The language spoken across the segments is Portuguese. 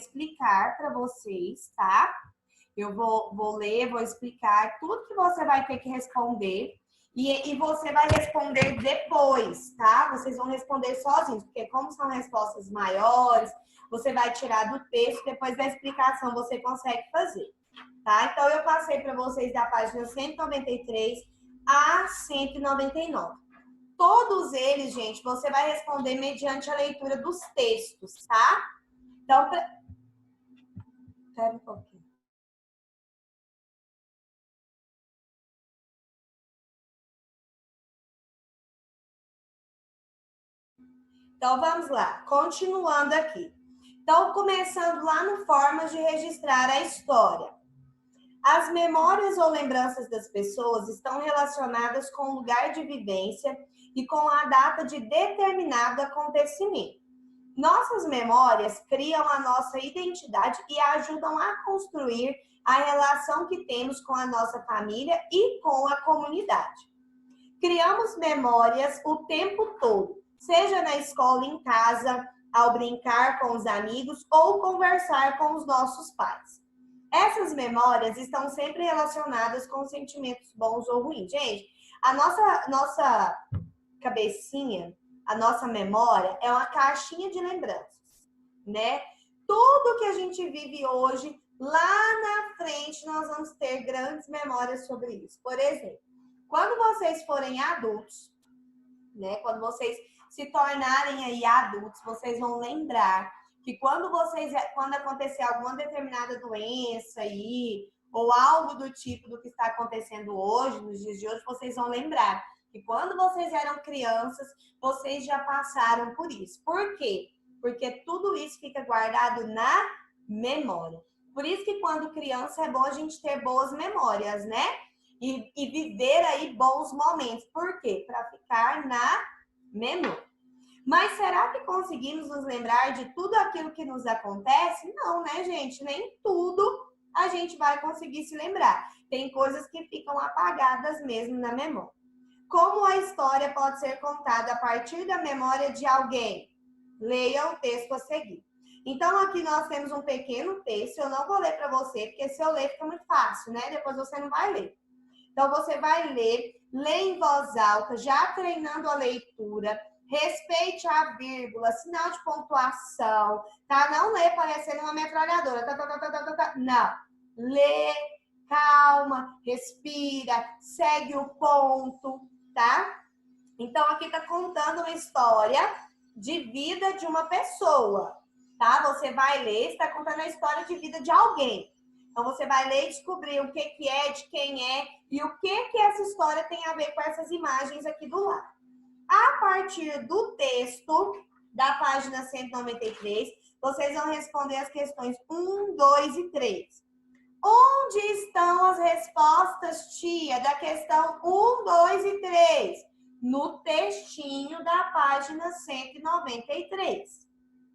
explicar para vocês, tá? Eu vou ler, vou explicar tudo que você vai ter que responder. E você vai responder depois, tá? Vocês vão responder sozinhos, porque como são respostas maiores, você vai tirar do texto, depois da explicação você consegue fazer, tá? Então, eu passei para vocês da página 193 a 199. Todos eles, gente, você vai responder mediante a leitura dos textos, tá? Então, espera um pouquinho. Então, vamos lá. Continuando aqui. Então, começando lá no Formas de Registrar a História. As memórias ou lembranças das pessoas estão relacionadas com o lugar de vivência e com a data de determinado acontecimento. Nossas memórias criam a nossa identidade e ajudam a construir a relação que temos com a nossa família e com a comunidade. Criamos memórias o tempo todo, seja na escola, em casa, ao brincar com os amigos ou conversar com os nossos pais. Essas memórias estão sempre relacionadas com sentimentos bons ou ruins. Gente, a nossa cabecinha, a nossa memória é uma caixinha de lembranças, né? Tudo que a gente vive hoje, lá na frente, nós vamos ter grandes memórias sobre isso. Por exemplo, quando vocês forem adultos, né? Quando vocês se tornarem aí adultos, vocês vão lembrar que quando acontecer alguma determinada doença aí, ou algo do tipo do que está acontecendo hoje, nos dias de hoje, vocês vão lembrar que quando vocês eram crianças, vocês já passaram por isso. Por quê? Porque tudo isso fica guardado na memória. Por isso que quando criança é bom a gente ter boas memórias, né? E viver aí bons momentos. Por quê? Para ficar na memória. Mas será que conseguimos nos lembrar de tudo aquilo que nos acontece? Não, né, gente? Nem tudo a gente vai conseguir se lembrar. Tem coisas que ficam apagadas mesmo na memória. Como a história pode ser contada a partir da memória de alguém? Leia o texto a seguir. Então, aqui nós temos um pequeno texto. Eu não vou ler para você, porque se eu ler fica muito fácil, né? Depois você não vai ler. Então, você vai ler, lê em voz alta, já treinando a leitura. Respeite a vírgula, sinal de pontuação, tá? Não lê parecendo uma metralhadora. Não. Lê, calma, respira, segue o ponto, tá? Então, aqui tá contando uma história de vida de uma pessoa, tá? Você vai ler, está contando a história de vida de alguém. Então, você vai ler e descobrir o que é, de quem é e o que essa história tem a ver com essas imagens aqui do lado. A partir do texto da página 193, vocês vão responder as questões 1, 2 e 3. Onde estão as respostas, tia, da questão 1, 2 e 3? No textinho da página 193,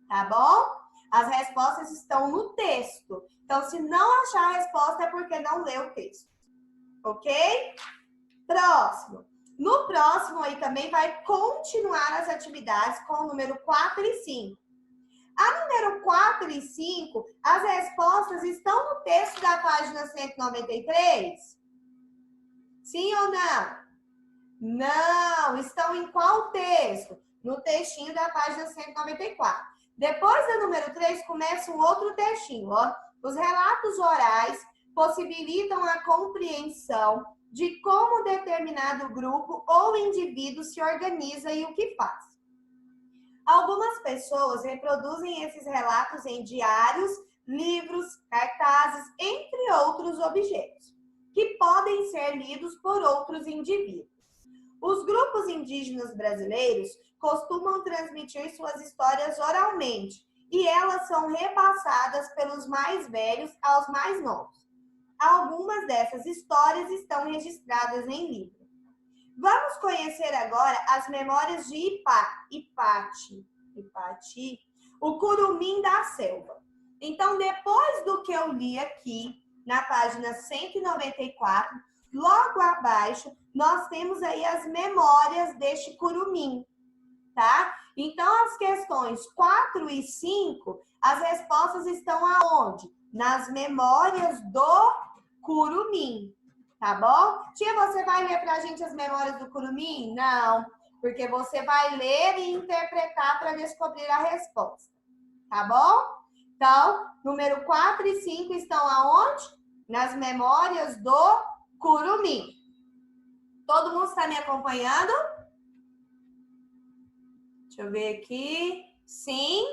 tá bom? As respostas estão no texto. Então, se não achar a resposta, é porque não leu o texto. Ok? Próximo. No próximo aí também vai continuar as atividades com o número 4 e 5. A número 4 e 5, as respostas estão no texto da página 193? Sim ou não? Não. Estão em qual texto? No textinho da página 194. Depois do número 3, começa um outro textinho, ó. Os relatos orais possibilitam a compreensão de como determinado grupo ou indivíduo se organiza e o que faz. Algumas pessoas reproduzem esses relatos em diários, livros, cartazes, entre outros objetos, que podem ser lidos por outros indivíduos. Os grupos indígenas brasileiros costumam transmitir suas histórias oralmente, e elas são repassadas pelos mais velhos aos mais novos. Algumas dessas histórias estão registradas em livro. Vamos conhecer agora as memórias de Ipati, o curumim da selva. Então, depois do que eu li aqui, na página 194, logo abaixo, nós temos aí as memórias deste curumim, tá? Então, as questões 4 e 5, as respostas estão aonde? Nas memórias do Curumim, tá bom? Tia, você vai ler pra gente as memórias do Curumim? Não, porque você vai ler e interpretar para descobrir a resposta, tá bom? Então, número 4 e 5 estão aonde? Nas memórias do Curumim. Todo mundo está me acompanhando? Deixa eu ver aqui. Sim,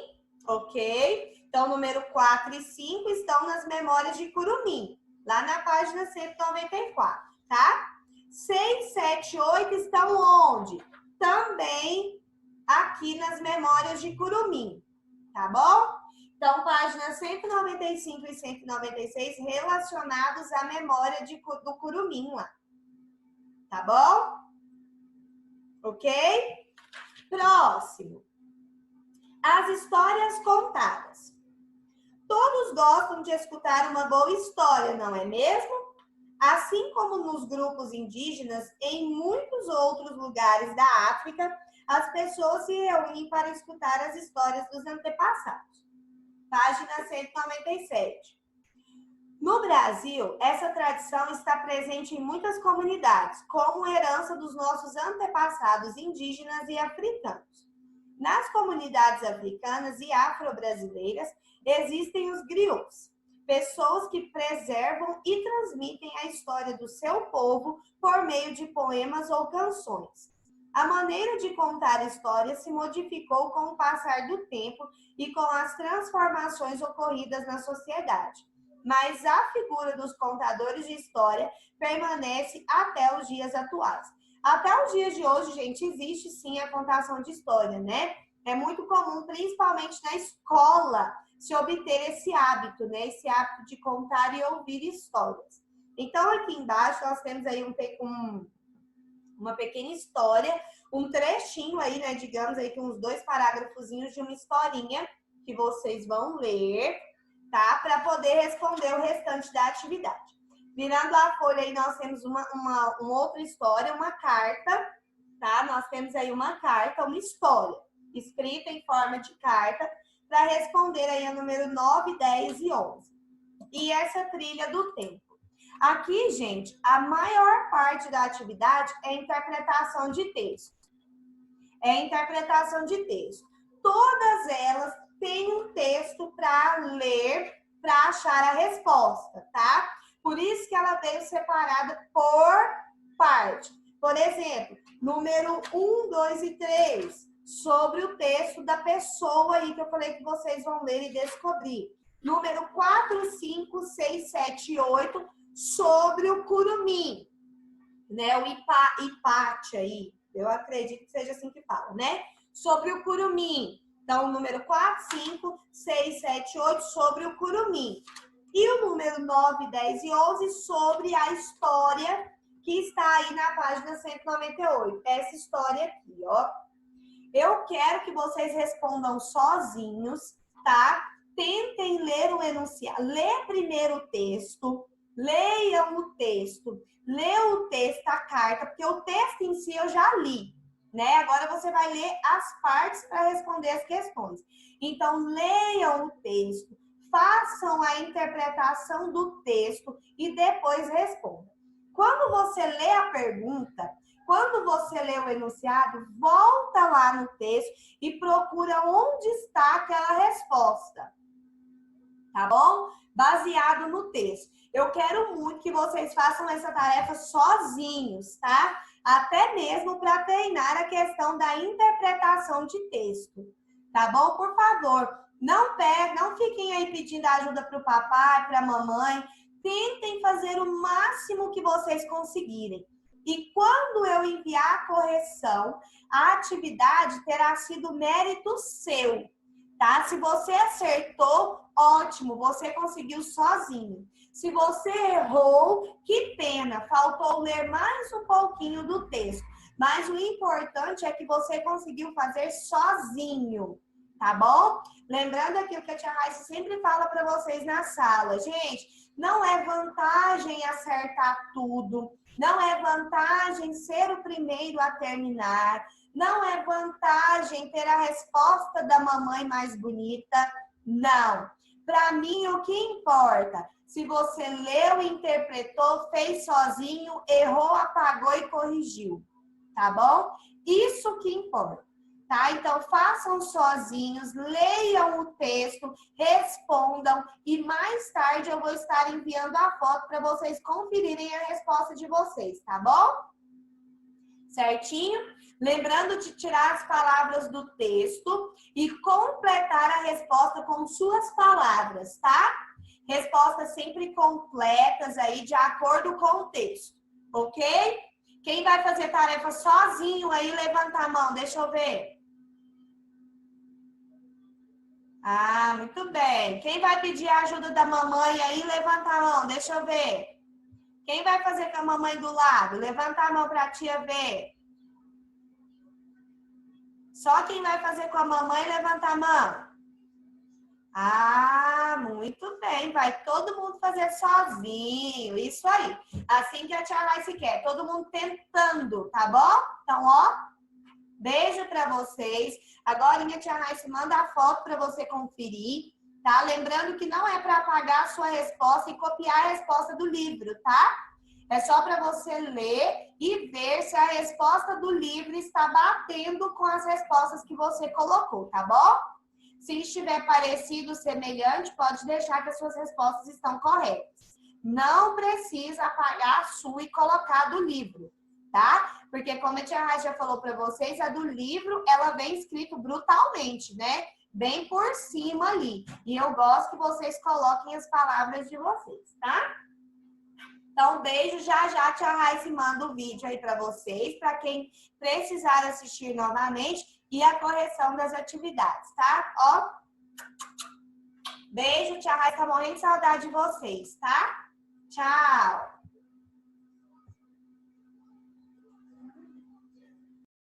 ok. Então, número 4 e 5 estão nas memórias de Curumim, lá na página 194, tá? 6, 7, 8 estão onde? Também aqui nas memórias de Curumim, tá bom? Então, páginas 195 e 196 relacionados à memória do Curumim lá. Tá bom? Ok? Próximo. As histórias contadas. Todos gostam de escutar uma boa história, não é mesmo? Assim como nos grupos indígenas, em muitos outros lugares da África, as pessoas se reúnem para escutar as histórias dos antepassados. Página 197. No Brasil, essa tradição está presente em muitas comunidades, como herança dos nossos antepassados indígenas e africanos. Nas comunidades africanas e afro-brasileiras, existem os griots, pessoas que preservam e transmitem a história do seu povo por meio de poemas ou canções. A maneira de contar histórias se modificou com o passar do tempo e com as transformações ocorridas na sociedade. Mas a figura dos contadores de história permanece até os dias atuais. Até os dias de hoje, gente, existe sim a contação de história, né? É muito comum, principalmente na escola, se obter esse hábito, né? Esse hábito de contar e ouvir histórias. Então, aqui embaixo, nós temos aí uma pequena história, um trechinho aí, né? Digamos aí que uns 2 parágrafozinhos de uma historinha que vocês vão ler, tá? Para poder responder o restante da atividade. Virando a folha aí, nós temos uma outra história, uma carta, tá? Nós temos aí uma carta, uma história, escrita em forma de carta, para responder aí a número 9, 10 e 11. E essa trilha do tempo. Aqui, gente, a maior parte da atividade é interpretação de texto. É interpretação de texto. Todas elas têm um texto para ler, para achar a resposta, tá? Por isso que ela veio separada por parte. Por exemplo, número 1, 2 e 3, sobre o texto da pessoa aí que eu falei que vocês vão ler e descobrir. Número 4, 5, 6, 7 e 8, sobre o Curumim, né? O Ipate aí, eu acredito que seja assim que fala, né? Sobre o Curumim. Então, o número 4, 5, 6, 7, 8, sobre o Curumim. E o número 9, 10 e 11, sobre a história que está aí na página 198. Essa história aqui, ó. Eu quero que vocês respondam sozinhos, tá? Tentem ler o enunciado. Lê primeiro o texto. Leiam o texto. Lê o texto, a carta, porque o texto em si eu já li, né? Agora você vai ler as partes para responder as questões. Então, leiam o texto, façam a interpretação do texto e depois respondam. Quando você lê a pergunta, quando você lê o enunciado, volta lá no texto e procura onde está aquela resposta, tá bom? Baseado no texto. Eu quero muito que vocês façam essa tarefa sozinhos, tá? Até mesmo para treinar a questão da interpretação de texto, tá bom? Por favor, não fiquem aí pedindo ajuda para o papai, para a mamãe. Tentem fazer o máximo que vocês conseguirem. E quando eu enviar a correção, a atividade terá sido mérito seu, tá? Se você acertou, ótimo, você conseguiu sozinho. Se você errou, que pena, faltou ler mais um pouquinho do texto. Mas o importante é que você conseguiu fazer sozinho, tá bom? Lembrando aqui o que a tia Raíssa sempre fala para vocês na sala. Gente, não é vantagem acertar tudo. Não é vantagem ser o primeiro a terminar. Não é vantagem ter a resposta da mamãe mais bonita, não. Para mim, o que importa? Se você leu, interpretou, fez sozinho, errou, apagou e corrigiu, tá bom? Isso que importa, tá? Então, façam sozinhos, leiam o texto, respondam e mais tarde eu vou estar enviando a foto para vocês conferirem a resposta de vocês, tá bom? Certinho? Lembrando de tirar as palavras do texto e completar a resposta com suas palavras, tá? Respostas sempre completas aí, de acordo com o texto, ok? Quem vai fazer tarefa sozinho aí, levanta a mão, deixa eu ver. Ah, muito bem. Quem vai pedir a ajuda da mamãe aí, levanta a mão, deixa eu ver. Quem vai fazer com a mamãe do lado? Levanta a mão para a tia ver. Só quem vai fazer com a mamãe, levanta a mão. Ah, muito bem. Vai todo mundo fazer sozinho. Isso aí. Assim que a tia Raíssa quer. Todo mundo tentando, tá bom? Então, ó, beijo para vocês. Agora, a tia Raíssa manda a foto para você conferir, tá? Lembrando que não é para apagar a sua resposta e copiar a resposta do livro, tá? É só para você ler e ver se a resposta do livro está batendo com as respostas que você colocou, tá bom? Se estiver parecido, semelhante, pode deixar que as suas respostas estão corretas. Não precisa apagar a sua e colocar do livro, tá? Porque como a tia Raíssa já falou para vocês, a do livro, ela vem escrito brutalmente, né? Bem por cima ali. E eu gosto que vocês coloquem as palavras de vocês, tá? Então, beijo. Já já a tia Raíssa manda o vídeo aí para vocês, para quem precisar assistir novamente, e a correção das atividades, tá? Ó, beijo, tia Raíssa, tá morrendo de saudade de vocês, tá? Tchau!